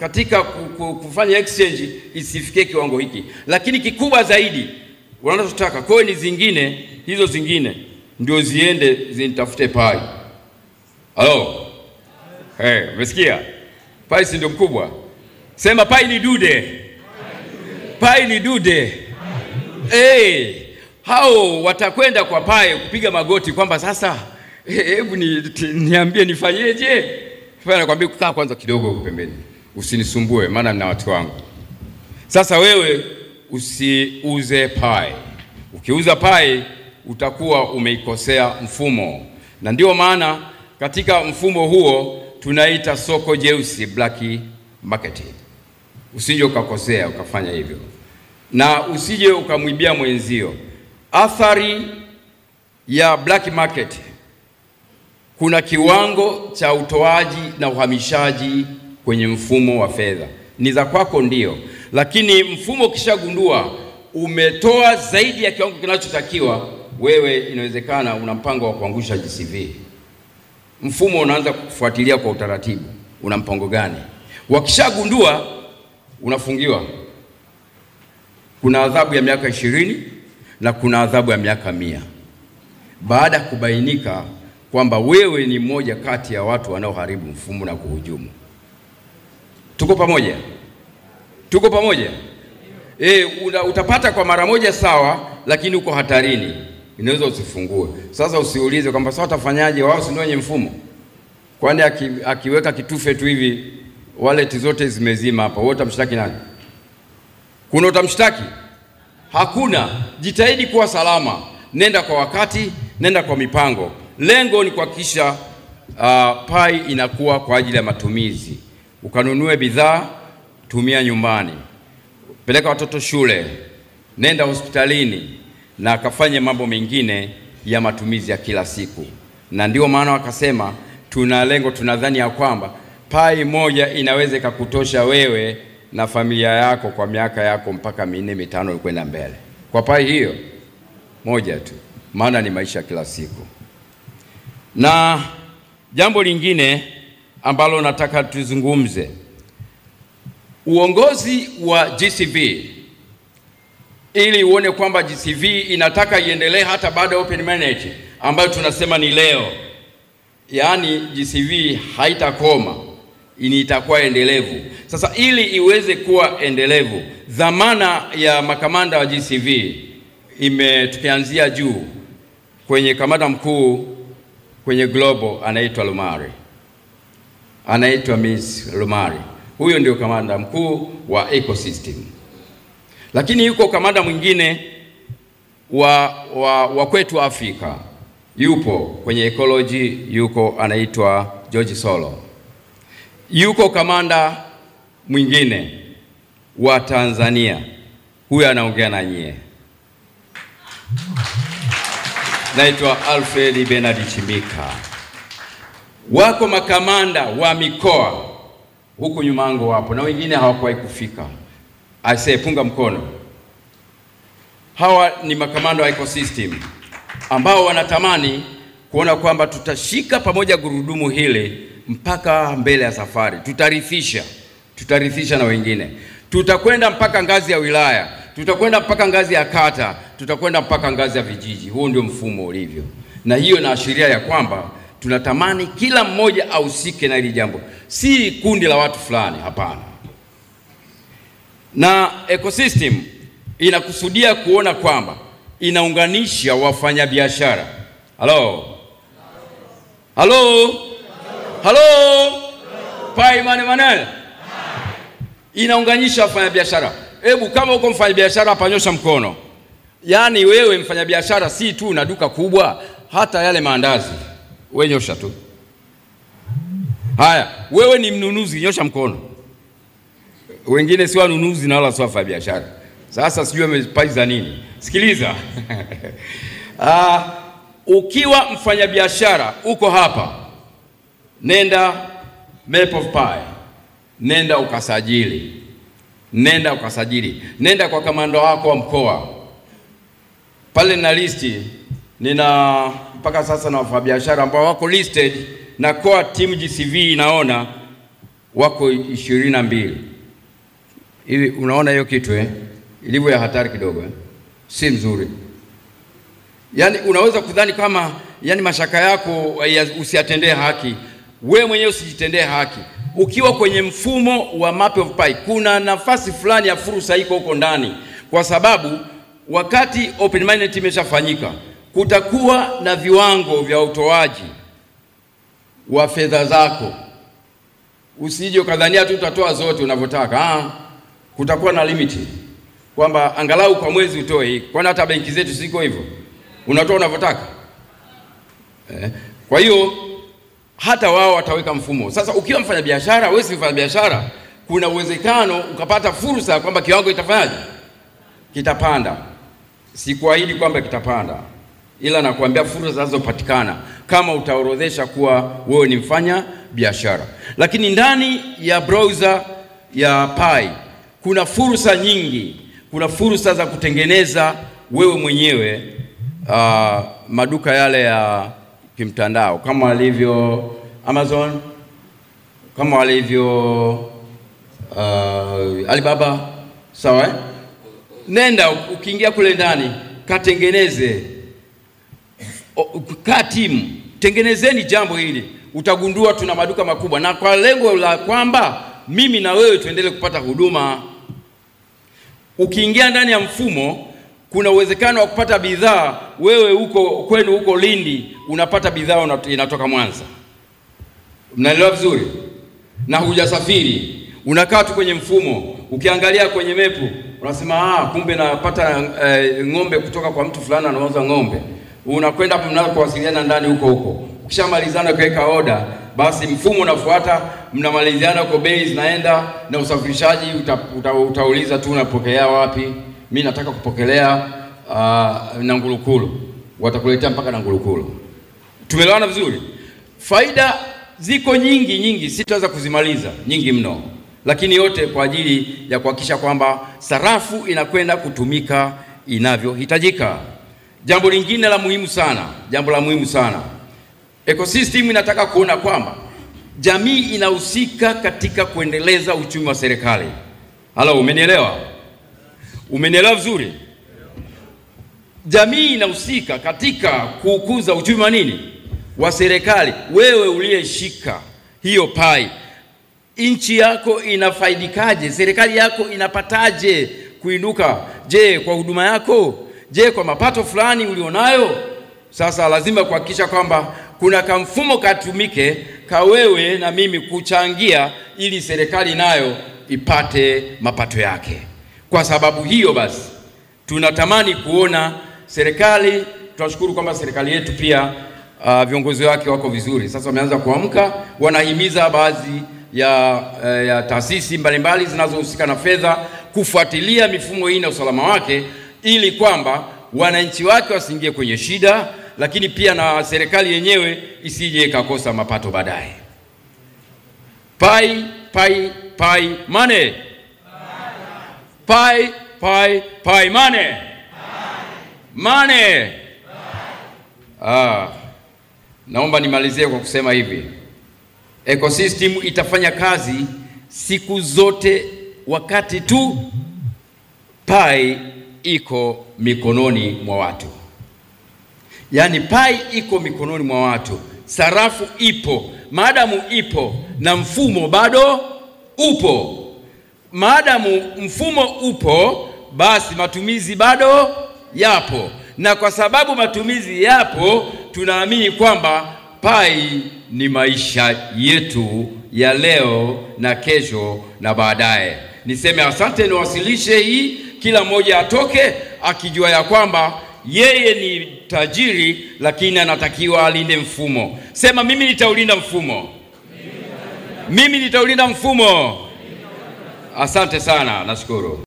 katika kufanya exchange isifikie kiwango hiki. Lakini kikubwa zaidi wanachotaka coin zingine, hizo zingine ndio ziende zinitafute pai. Halo? Umesikia? Pai si ndio mkubwa? Sema pai ni dude. Pai ni dude. Hao watakwenda kwa pai kupiga magoti kwamba sasa hebu niambie nifanyeje? Fanya kwambia kaa kwanza kidogo pembeni. Usinisumbue maana nina watu wangu. Sasa wewe usiuze pai. Ukiuza pai utakuwa umeikosea mfumo. Na ndio maana katika mfumo huo tunaita soko jeusi, black market. Usije ukakosea ukafanya hivyo. Na usije ukamwibia mwenzio. Athari ya black market, kuna kiwango cha utoaji na uhamishaji kwenye mfumo wa fedha. Ni za kwako ndio, lakini mfumo ukishagundua umetoa zaidi ya kiwango kinachotakiwa, wewe inawezekana una mpango wa kuangusha GCV. Mfumo unaanza kufuatilia kwa utaratibu, una mpango gani? Wakishagundua unafungiwa. Kuna adhabu ya miaka 20 na kuna adhabu ya miaka 100. Baada ya kubainika kwamba wewe ni mmoja kati ya watu wanaoharibu mfumo na kuhujumu. Tuko pamoja? Tuko pamoja? Utapata kwa mara moja sawa, lakini uko hatarini. Inaweza usifungue. Sasa usiulize kwamba sasa utafanyaje, wao si ndio wenye mfumo? Kwani akiweka kitufe tu hivi wallet zote zimezima hapa, wewe utamshtaki nani? Kuna utamshtaki? Hakuna. Jitahidi kuwa salama. Nenda kwa wakati, nenda kwa mipango. Lengo ni kuhakikisha pai inakuwa kwa ajili ya matumizi. Ukanunue bidhaa, tumia nyumbani. Peleka watoto shule, nenda hospitalini na kafanye mambo mengine ya matumizi ya kila siku. Na ndio maana wakasema tuna lengo, tunadhani ya kwamba pai moja inaweza kukutosha wewe na familia yako kwa miaka yako mpaka 4-5 kwenda mbele. Kwa pai hiyo moja tu, maana ni maisha kila siku. Na jambo lingine ambalo nataka tuzungumze, uongozi wa GCV, ili uone kwamba GCV inataka iendelee hata baada ya open manage ambayo tunasema ni leo. Yaani GCV haitakoma, itakuwa endelevu. Sasa ili iweze kuwa endelevu, dhamana ya makamanda wa GCV tukianzia juu kwenye kamanda mkuu kwenye global anaitwa Lumari. Anaitwa Miss Lumari. Huyo ndio kamanda mkuu wa ecosystem. Lakini yuko kamanda mwingine wa kwetu Afrika. Yupo kwenye ecology, yuko anaitwa George Solo. Yuko kamanda mwingine wa Tanzania. Huyo anaongea na nyie. Naitwa Alfred Bernard Chimika. Wako makamanda wa mikoa huku nyumango wapo na wengine hawakuwahi kufika. Punga mkono. Hawa ni makamanda wa ecosystem ambao wanatamani kuona kwamba tutashika pamoja gurudumu hili mpaka mbele ya safari. Tutarithisha na wengine. Tutakwenda mpaka ngazi ya wilaya, tutakwenda mpaka ngazi ya kata, tutakwenda mpaka ngazi ya vijiji. Huo ndio mfumo ulivyo. Na hiyo inaashiria ya kwamba tunatamani kila mmoja ahusike na hili jambo. Si kundi la watu fulani, hapana. Na ecosystem inakusudia kuona kwamba inaunganisha wafanyabiashara. Halo? Pai Manel. Inaunganisha wafanyabiashara. Hebu kama uko mfanyabiashara hapa nyosha mkono. Yaani wewe mfanyabiashara si tu na duka kubwa, hata yale maandazi. Wewe nyosha tu. Haya, wewe ni mnunuzi, nyosha mkono. Wengine si wanunuzi na wala si wafanyabiashara. Sasa sijui amepaiza nini. Sikiliza. Ukiwa mfanyabiashara uko hapa, nenda Map of Pi. Nenda ukasajili. Nenda kwa kamanda wako wa mkoa. Pale na listi nina mpaka sasa na wafanyabiashara ambao wako listed na core team GCV inaona wako 22. Hivi unaona hiyo kitu ilivyo ya hatari kidogo si nzuri. Yaani unaweza kudhani kama mashaka yako usiyatendee haki. Wewe mwenyewe usijitendee haki. Ukiwa kwenye mfumo wa map of pi, kuna nafasi fulani ya fursa iko huko ndani, kwa sababu wakati open minded imeshafanyika, kutakuwa na viwango vya utoaji wa fedha zako. Usije kadhania tu utatoa zote unavyotaka. Kutakuwa na limit kwamba angalau kwa mwezi utoe hii. Kwani hata benki zetu siko hivyo? Unatoa unavyotaka. Kwa hiyo hata wao wataweka mfumo. Sasa ukiwa mfanya biashara, wewe si mfanya biashara, kuna uwezekano ukapata fursa kwamba kiwango itafanyaje? Kitapanda. Sikuahidi kwamba kitapanda, ila nakuambia fursa zinazopatikana kama utaorodhesha kuwa wewe ni mfanya biashara. Lakini ndani ya browser ya Pi kuna fursa nyingi. Kuna fursa za kutengeneza wewe mwenyewe maduka yale ya kimtandao kama alivyo Amazon, kama alivyo Alibaba, sawa? Nenda ukiingia kule ndani katengeneze, timu, tengenezeni jambo hili. Utagundua tuna maduka makubwa, na kwa lengo la kwamba mimi na wewe tuendelee kupata huduma. Ukiingia ndani ya mfumo, kuna uwezekano wa kupata bidhaa. Wewe huko Lindi unapata bidhaa inatoka Mwanza. Mnaelewa vizuri? Na hujasafiri, unakaa tu kwenye mfumo. Ukiangalia kwenye mepu unasema kumbe napata ng'ombe kutoka kwa mtu fulani anauza ng'ombe. Unakwenda hapo, mnaanza kuwasiliana ndani huko. Ukishamalizana kuweka order, basi mfumo unafuata, mnamaliziana kwa bei zinaenda, na usafirishaji utauliza tu unapokea wapi. Mimi nataka kupokelea Nangurukulu. Watakuletea mpaka Nangurukulu. Tumeelewana vizuri? Faida ziko nyingi, sitaweza kuzimaliza, nyingi mno. Lakini yote kwa ajili ya kuhakikisha kwamba sarafu inakwenda kutumika inavyohitajika. Jambo lingine la muhimu sana. Ecosystem inataka kuona kwamba jamii inahusika katika kuendeleza uchumi wa serikali. Halo, umenielewa? Umenielewa vizuri? Jamii inahusika katika kukuza uchumi wa nini? Wa serikali. Wewe uliyeshika hiyo Pi, nchi yako inafaidikaje? Serikali yako inapataje kuinuka? Je, kwa huduma yako? Je, kwa mapato fulani ulionayo? Sasa lazima kuhakikisha kwamba kuna kamfumo katumike ka wewe na mimi kuchangia, ili serikali nayo ipate mapato yake. Kwa sababu hiyo basi tunatamani kuona serikali, tunashukuru kwamba serikali yetu pia viongozi wake wako vizuri. Sasa wameanza kuamka, wanahimiza baadhi ya taasisi mbalimbali zinazohusika na fedha kufuatilia mifumo hii na usalama wake, ili kwamba wananchi wake wasiingie kwenye shida, lakini pia na serikali yenyewe isije ikakosa mapato baadaye. Pi money. Pi money. Money. Naomba nimalizie kwa kusema hivi. Ecosystem itafanya kazi siku zote wakati tu Pi iko mikononi mwa watu. Yaani Pi iko mikononi mwa watu. Sarafu ipo. Maadamu ipo na mfumo bado upo. Maadamu mfumo upo, basi matumizi bado yapo. Na kwa sababu matumizi yapo, tunaamini kwamba Pi ni maisha yetu ya leo na kesho na baadaye. Niseme asante, niwasilishe hii, kila mmoja atoke akijua ya kwamba yeye ni tajiri, lakini anatakiwa alinde mfumo. Sema, mimi nitaulinda mfumo. Mimi nitaulinda mfumo. Asante sana, nashukuru.